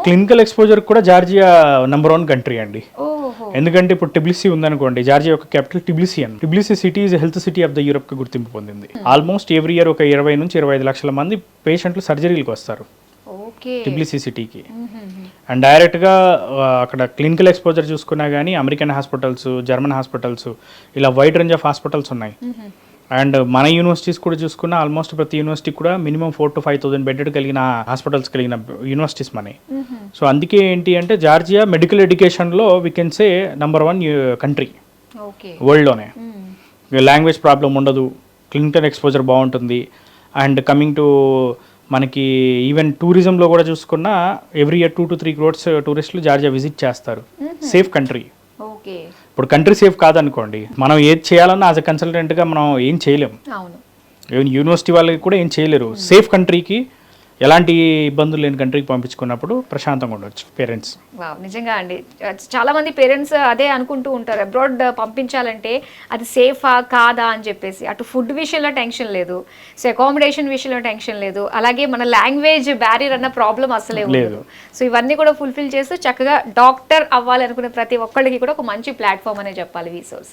Clinical exposure కూడా Georgia number 1 country అండి. ఓహో. ఎందుకంటే ఇప్పుడు టిబ్లిసీ ఉందనుకోండి, జార్జియా యొక్క క్యాపిటల్ టిబ్లిసీ అని. టిబ్లిసీ city is health city of the Europe కి గుర్తింపు పొందింది. ఆల్మోస్ట్ ఎవ్రీ ఇయర్ ఒక 20 నుంచి 25 లక్షల మంది పేషెంట్లు సర్జరీలకు వస్తారు ఓకే. టిబ్లిసీ సిటీకి. అండ్ డైరెక్ట్గా అక్కడ క్లినికల్ ఎక్స్పోజర్ చూసుకున్నా కానీ అమెరికన్ హాస్పిటల్స్, జర్మన్ హాస్పిటల్స్, ఇలా వైడ్ రేంజ్ ఆఫ్ హాస్పిటల్స్ ఉన్నాయి. అండ్ మన యూనివర్సిటీస్ కూడా చూసుకున్నా ఆల్మోస్ట్ ప్రతి యూనివర్సిటీ కూడా మినిమం 4,000 to 5,000 బెడెడ్ కలిగిన హాస్పిటల్స్ కలిగిన యూనివర్సిటీస్ మనవి. సో అందుకే ఏంటి అంటే జార్జియా మెడికల్ ఎడ్యుకేషన్లో we can say number 1 country వరల్డ్లోనే. లాంగ్వేజ్ ప్రాబ్లం ఉండదు, క్లినికల్ ఎక్స్పోజర్ బాగుంటుంది. అండ్ కమింగ్ టు మనకి ఈవెన్ టూరిజంలో కూడా చూసుకున్నా ఎవ్రీ ఇయర్ 2 to 3 crores టూరిస్టులు జార్జియా విజిట్ చేస్తారు. Safe country. ఇప్పుడు కంట్రీ సేఫ్ కాదనుకోండి, మనం ఏది చేయాలన్నా యాజ్ అ కన్సల్టెంట్గా మనం ఏం చేయలేం. ఈవెన్ యూనివర్సిటీ వాళ్ళకి కూడా ఏం చేయలేరు. సేఫ్ కంట్రీకి, ఎలాంటి ఇబ్బందులు లేని కంట్రీకి పంపించుకున్నప్పుడు ప్రశాంతంగా ఉండొచ్చు పేరెంట్స్. నిజంగా అండి, చాలా మంది పేరెంట్స్ అదే అనుకుంటూ ఉంటారు, అబ్రాడ్ పంపించాలంటే అది సేఫా కాదా అని చెప్పేసి. అటు ఫుడ్ విషయంలో టెన్షన్ లేదు, సో అకామిడేషన్ విషయంలో టెన్షన్ లేదు, అలాగే మన లాంగ్వేజ్ బ్యారియర్ అన్న ప్రాబ్లం అసలే లేదు. సో ఇవన్నీ కూడా ఫుల్ఫిల్ చేస్తూ చక్కగా డాక్టర్ అవ్వాలనుకునే ప్రతి ఒక్కళ్ళకి కూడా ఒక మంచి ప్లాట్ఫామ్ అనే చెప్పాలి వి సోర్స్.